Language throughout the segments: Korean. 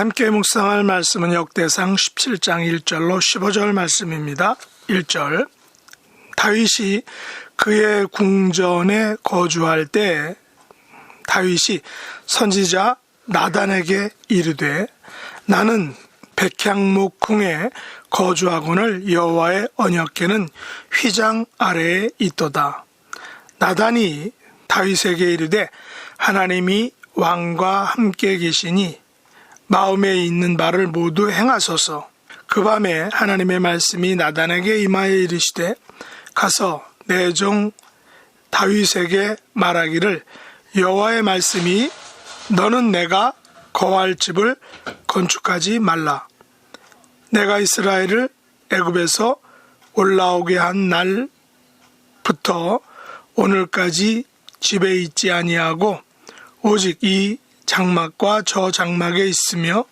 함께 묵상할 말씀은 역대상 17장 1절로 15절 말씀입니다. 1절, 다윗이 그의 궁전에 거주할 때 다윗이 선지자 나단에게 이르되 나는 백향목 궁에 거주하거늘 여호와의 언약궤는 휘장 아래에 있도다. 나단이 다윗에게 이르되 하나님이 왕과 함께 계시니 마음에 있는 바를 모두 행하소서. 그 밤에 하나님의 말씀이 나단에게 임하여 이르시되 가서 내 종 다윗에게 말하기를 여호와의 말씀이 너는 내가 거할 집을 건축하지 말라. 내가 이스라엘을 애굽에서 올라오게 한 날부터 오늘까지 집에 있지 아니하고 오직 이 장막과 저 장막에 있으며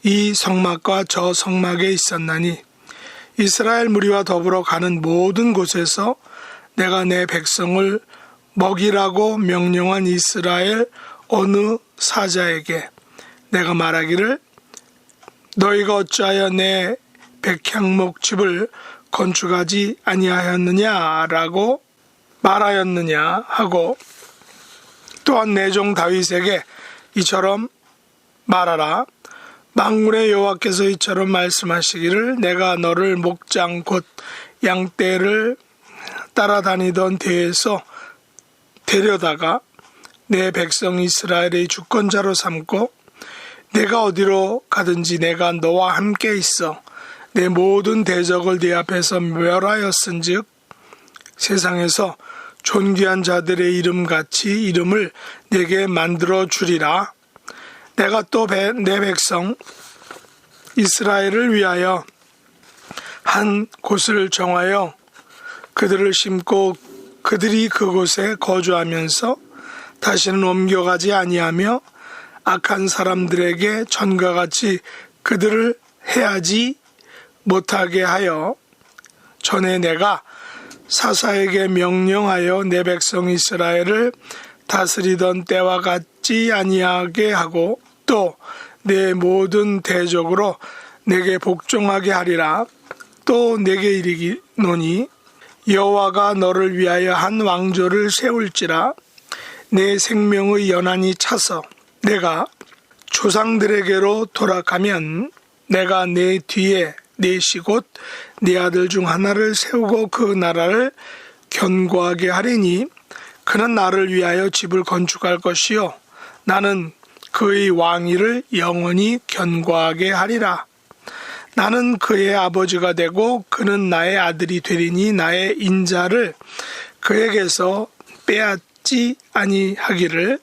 이 성막과 저 성막에 있었나니 이스라엘 무리와 더불어 가는 모든 곳에서 내가 내 백성을 먹이라고 명령한 이스라엘 어느 사자에게 내가 말하기를 너희가 어찌하여 내 백향목 집을 건축하지 아니하였느냐라고 말하였느냐 하고 또한 내 종 다윗에게 이처럼 말하라. 만군의 여호와께서 이처럼 말씀하시기를 내가 너를 목장 곧 양떼를 따라다니던 데에서 데려다가 내 백성 이스라엘의 주권자로 삼고 내가 어디로 가든지 내가 너와 함께 있어 내 모든 대적을 네 앞에서 멸하였은즉 세상에서 존귀한 자들의 이름같이 이름을 내게 만들어 주리라. 내가 또 내 백성 이스라엘을 위하여 한 곳을 정하여 그들을 심고 그들이 그곳에 거주하면서 다시는 옮겨가지 아니하며 악한 사람들에게 전과 같이 그들을 해하지 못하게 하여 전에 내가 사사에게 명령하여 내 백성 이스라엘을 다스리던 때와 같지 아니하게 하고 또 내 모든 대적으로 내게 복종하게 하리라. 또 내게 이르기노니 여호와가 너를 위하여 한 왕조를 세울지라. 내 생명의 연한이 차서 내가 조상들에게로 돌아가면 내가 내 뒤에 넷이 곧 네 아들 중 하나를 세우고 그 나라를 견고하게 하리니 그는 나를 위하여 집을 건축할 것이요 나는 그의 왕위를 영원히 견고하게 하리라. 나는 그의 아버지가 되고 그는 나의 아들이 되리니 나의 인자를 그에게서 빼앗지 아니하기를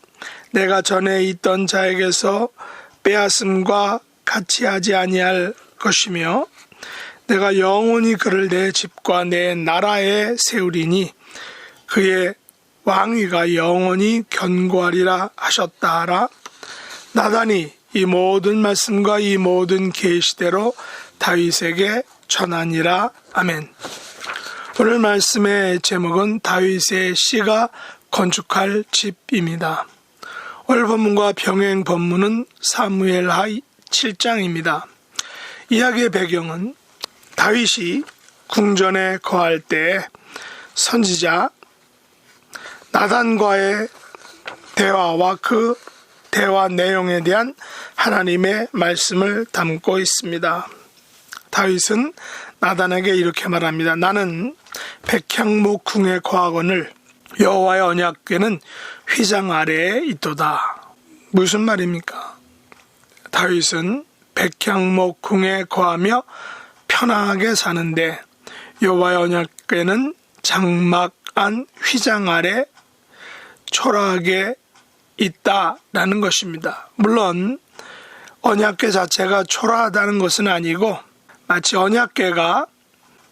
내가 전에 있던 자에게서 빼앗음과 같이 하지 아니할 것이며 내가 영원히 그를 내 집과 내 나라에 세우리니 그의 왕위가 영원히 견고하리라 하셨다 하라. 나단이 이 모든 말씀과 이 모든 계시대로 다윗에게 전하니라. 아멘. 오늘 말씀의 제목은 다윗의 씨가 건축할 집입니다. 오늘 본문과 병행 본문은 사무엘하 7장입니다. 이야기의 배경은 다윗이 궁전에 거할 때 선지자 나단과의 대화와 그 대화 내용에 대한 하나님의 말씀을 담고 있습니다. 다윗은 나단에게 이렇게 말합니다. 나는 백향목 궁에 거하거늘 여호와의 언약궤는 휘장 아래에 있도다. 무슨 말입니까? 다윗은 백향목 궁에 거하며 편하게 사는데 여호와의 언약궤는 장막 안 휘장 아래 초라하게 있다라는 것입니다. 물론 언약궤 자체가 초라하다는 것은 아니고 마치 언약궤가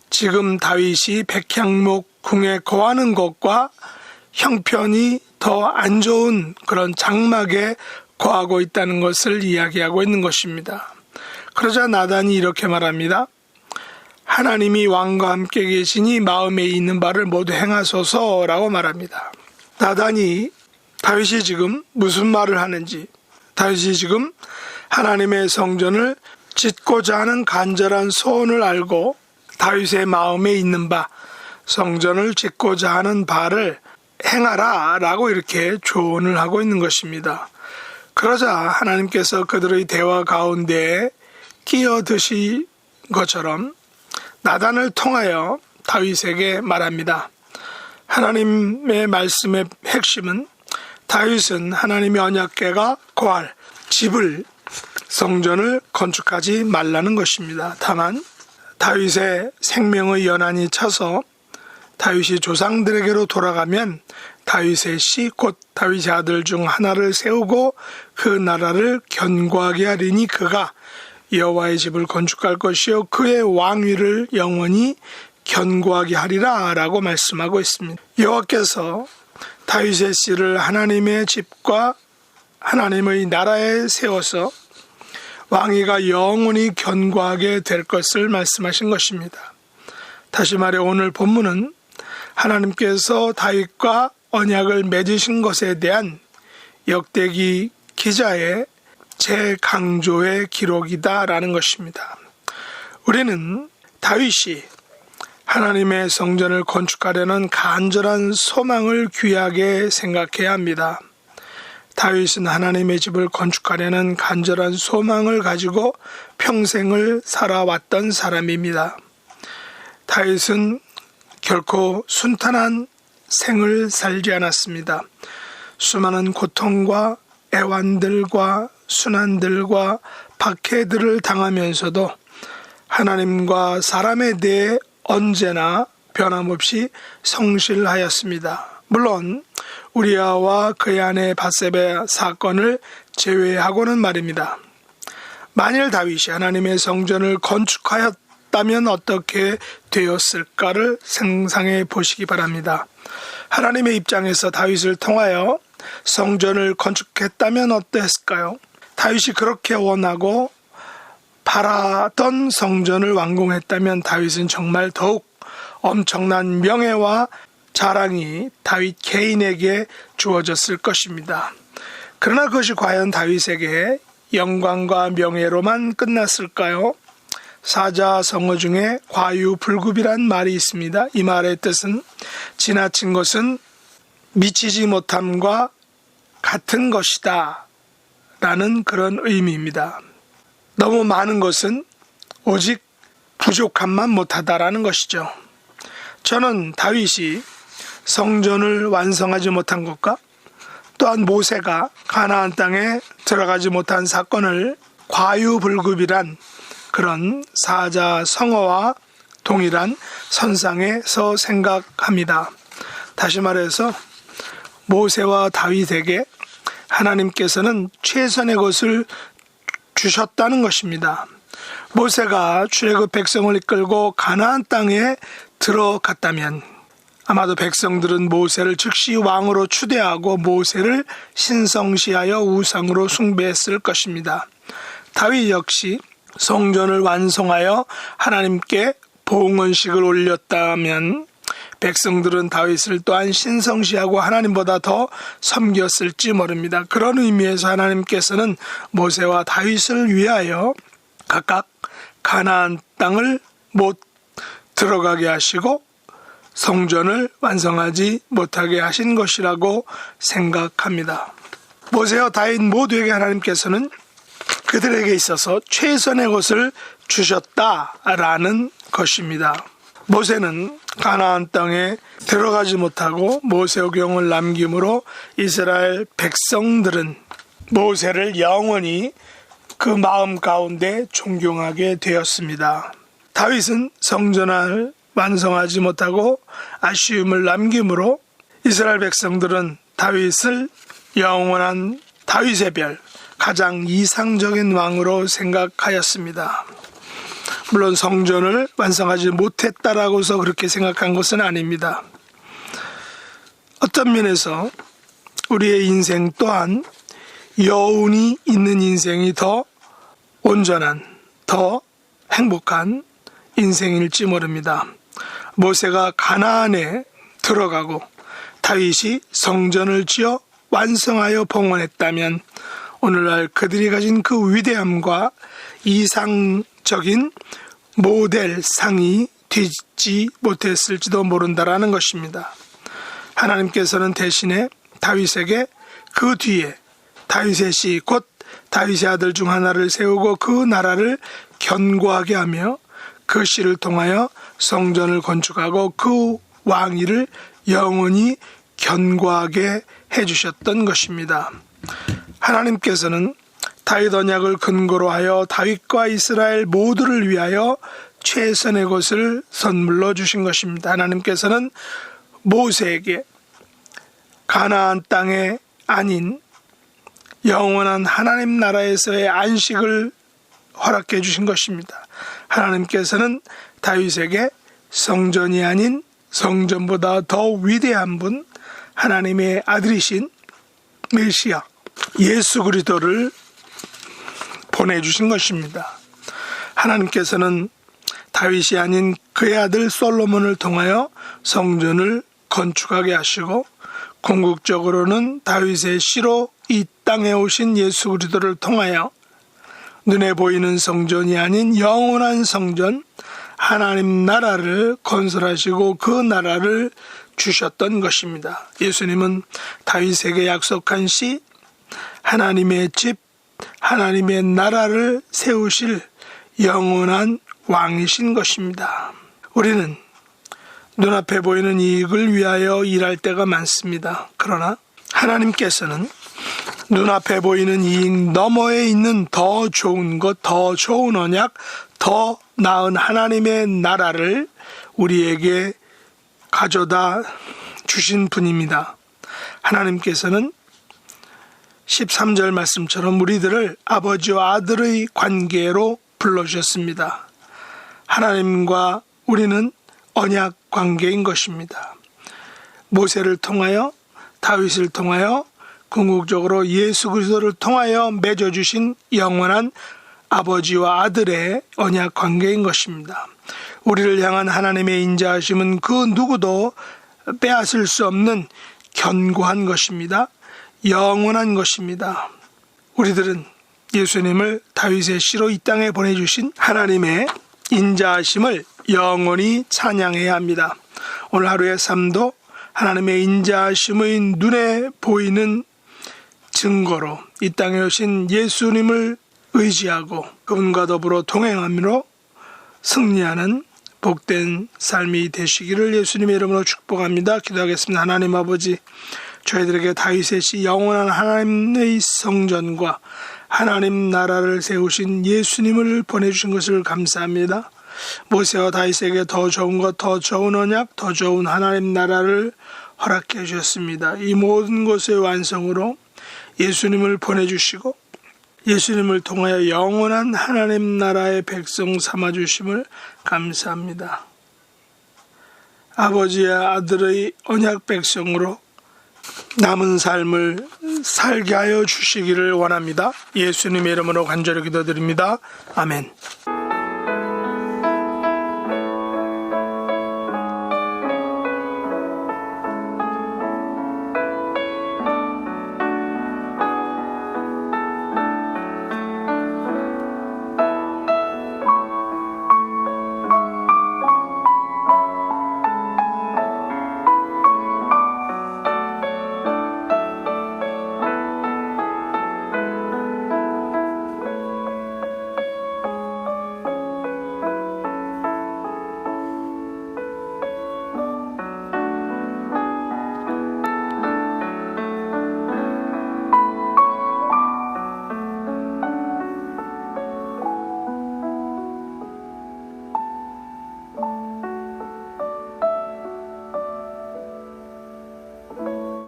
지금 다윗이 백향목 궁에 거하는 것과 형편이 더 안 좋은 그런 장막에 거하고 있다는 것을 이야기하고 있는 것입니다. 그러자 나단이 이렇게 말합니다. 하나님이 왕과 함께 계시니 마음에 있는 바를 모두 행하소서라고 말합니다. 나단이 다윗이 지금 무슨 말을 하는지, 다윗이 지금 하나님의 성전을 짓고자 하는 간절한 소원을 알고 다윗의 마음에 있는 바, 성전을 짓고자 하는 바를 행하라 라고 이렇게 조언을 하고 있는 것입니다. 그러자 하나님께서 그들의 대화 가운데 끼어드신 것처럼 나단을 통하여 다윗에게 말합니다. 하나님의 말씀의 핵심은 다윗은 하나님의 언약궤가 거할 집을, 성전을 건축하지 말라는 것입니다. 다만 다윗의 생명의 연한이 차서 다윗이 조상들에게로 돌아가면 다윗의 씨 곧 다윗의 아들 중 하나를 세우고 그 나라를 견고하게 하리니 그가 여호와의 집을 건축할 것이요 그의 왕위를 영원히 견고하게 하리라 라고 말씀하고 있습니다. 여호와께서 다윗의 씨를 하나님의 집과 하나님의 나라에 세워서 왕위가 영원히 견고하게 될 것을 말씀하신 것입니다. 다시 말해 오늘 본문은 하나님께서 다윗과 언약을 맺으신 것에 대한 역대기 기자의 재강조의 기록이다라는 것입니다. 우리는 다윗이 하나님의 성전을 건축하려는 간절한 소망을 귀하게 생각해야 합니다. 다윗은 하나님의 집을 건축하려는 간절한 소망을 가지고 평생을 살아왔던 사람입니다. 다윗은 결코 순탄한 생을 살지 않았습니다. 수많은 고통과 애환들과 순환들과 박해들을 당하면서도 하나님과 사람에 대해 언제나 변함없이 성실하였습니다. 물론 우리아와 그의 아내 밧세바 사건을 제외하고는 말입니다. 만일 다윗이 하나님의 성전을 건축하였다면 어떻게 되었을까를 상상해 보시기 바랍니다. 하나님의 입장에서 다윗을 통하여 성전을 건축했다면 어땠을까요? 다윗이 그렇게 원하고 바라던 성전을 완공했다면 다윗은 정말 더욱 엄청난 명예와 자랑이 다윗 개인에게 주어졌을 것입니다. 그러나 그것이 과연 다윗에게 영광과 명예로만 끝났을까요? 사자성어 중에 과유불급이란 말이 있습니다. 이 말의 뜻은 지나친 것은 미치지 못함과 같은 것이다 라는 그런 의미입니다. 너무 많은 것은 오직 부족함만 못하다라는 것이죠. 저는 다윗이 성전을 완성하지 못한 것과 또한 모세가 가나안 땅에 들어가지 못한 사건을 과유불급이란 그런 사자성어와 동일한 선상에서 생각합니다. 다시 말해서 모세와 다윗에게 하나님께서는 최선의 것을 주셨다는 것입니다. 모세가 출애굽 백성을 이끌고 가나안 땅에 들어갔다면 아마도 백성들은 모세를 즉시 왕으로 추대하고 모세를 신성시하여 우상으로 숭배했을 것입니다. 다윗 역시 성전을 완성하여 하나님께 봉헌식을 올렸다면 백성들은 다윗을 또한 신성시하고 하나님보다 더 섬겼을지 모릅니다. 그런 의미에서 하나님께서는 모세와 다윗을 위하여 각각 가나안 땅을 못 들어가게 하시고 성전을 완성하지 못하게 하신 것이라고 생각합니다. 모세와 다윗 모두에게 하나님께서는 그들에게 있어서 최선의 것을 주셨다라는 것입니다. 모세는 가나안 땅에 들어가지 못하고 모세오경을 남김으로 이스라엘 백성들은 모세를 영원히 그 마음 가운데 존경하게 되었습니다. 다윗은 성전을 완성하지 못하고 아쉬움을 남김으로 이스라엘 백성들은 다윗을 영원한 다윗의 별, 가장 이상적인 왕으로 생각하였습니다. 물론 성전을 완성하지 못했다라고서 그렇게 생각한 것은 아닙니다. 어떤 면에서 우리의 인생 또한 여운이 있는 인생이 더 온전한, 더 행복한 인생일지 모릅니다. 모세가 가나안에 들어가고 다윗이 성전을 지어 완성하여 봉헌했다면 오늘날 그들이 가진 그 위대함과 이상적인 모델상이 되지 못했을지도 모른다라는 것입니다. 하나님께서는 대신에 다윗에게 그 뒤에 다윗의 씨 곧 다윗의 아들 중 하나를 세우고 그 나라를 견고하게 하며 그 씨를 통하여 성전을 건축하고 그 왕위를 영원히 견고하게 해주셨던 것입니다. 하나님께서는 다윗 언약을 근거로 하여 다윗과 이스라엘 모두를 위하여 최선의 것을 선물로 주신 것입니다. 하나님께서는 모세에게 가나안 땅에 아닌 영원한 하나님 나라에서의 안식을 허락해 주신 것입니다. 하나님께서는 다윗에게 성전이 아닌 성전보다 더 위대한 분, 하나님의 아들이신 메시아 예수 그리스도를 보내주신 것입니다. 하나님께서는 다윗이 아닌 그의 아들 솔로몬을 통하여 성전을 건축하게 하시고 궁극적으로는 다윗의 씨로 이 땅에 오신 예수 그리스도를 통하여 눈에 보이는 성전이 아닌 영원한 성전 하나님 나라를 건설하시고 그 나라를 주셨던 것입니다. 예수님은 다윗에게 약속한 시 하나님의 집, 하나님의 나라를 세우실 영원한 왕이신 것입니다. 우리는 눈앞에 보이는 이익을 위하여 일할 때가 많습니다. 그러나 하나님께서는 눈앞에 보이는 이익 너머에 있는 더 좋은 것, 더 좋은 언약, 더 나은 하나님의 나라를 우리에게 가져다 주신 분입니다. 하나님께서는 13절 말씀처럼 우리들을 아버지와 아들의 관계로 불러주셨습니다. 하나님과 우리는 언약 관계인 것입니다. 모세를 통하여 다윗을 통하여 궁극적으로 예수 그리스도를 통하여 맺어주신 영원한 아버지와 아들의 언약 관계인 것입니다. 우리를 향한 하나님의 인자하심은 그 누구도 빼앗을 수 없는 견고한 것입니다. 영원한 것입니다. 우리들은 예수님을 다윗의 씨로 이 땅에 보내주신 하나님의 인자하심을 영원히 찬양해야 합니다. 오늘 하루의 삶도 하나님의 인자하심의 눈에 보이는 증거로 이 땅에 오신 예수님을 의지하고 그분과 더불어 동행함으로 승리하는 복된 삶이 되시기를 예수님의 이름으로 축복합니다. 기도하겠습니다. 하나님 아버지, 저희들에게 다윗의 씨 영원한 하나님의 성전과 하나님 나라를 세우신 예수님을 보내주신 것을 감사합니다. 모세와 다윗에게 더 좋은 것, 더 좋은 언약, 더 좋은 하나님 나라를 허락해 주셨습니다. 이 모든 것의 완성으로 예수님을 보내주시고 예수님을 통하여 영원한 하나님 나라의 백성 삼아주심을 감사합니다. 아버지의 아들의 언약 백성으로 남은 삶을 살게 하여 주시기를 원합니다. 예수님의 이름으로 간절히 기도드립니다. 아멘.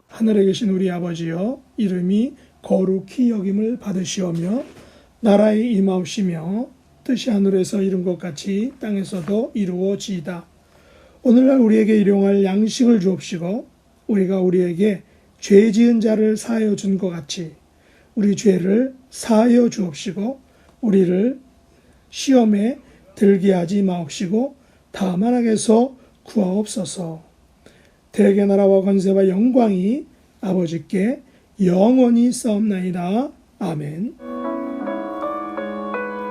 하늘에 계신 우리 아버지여, 이름이 거룩히 여김을 받으시오며 나라의 임하옵시며 뜻이 하늘에서 이룬 것 같이 땅에서도 이루어지이다. 오늘날 우리에게 일용할 양식을 주옵시고 우리가 우리에게 죄 지은 자를 사하여 준 것 같이 우리 죄를 사하여 주옵시고 우리를 시험에 들게 하지 마옵시고 다만 악에서 구하옵소서. 대개 나라와 권세와 영광이 아버지께 영원히 싸움나이다. 아멘.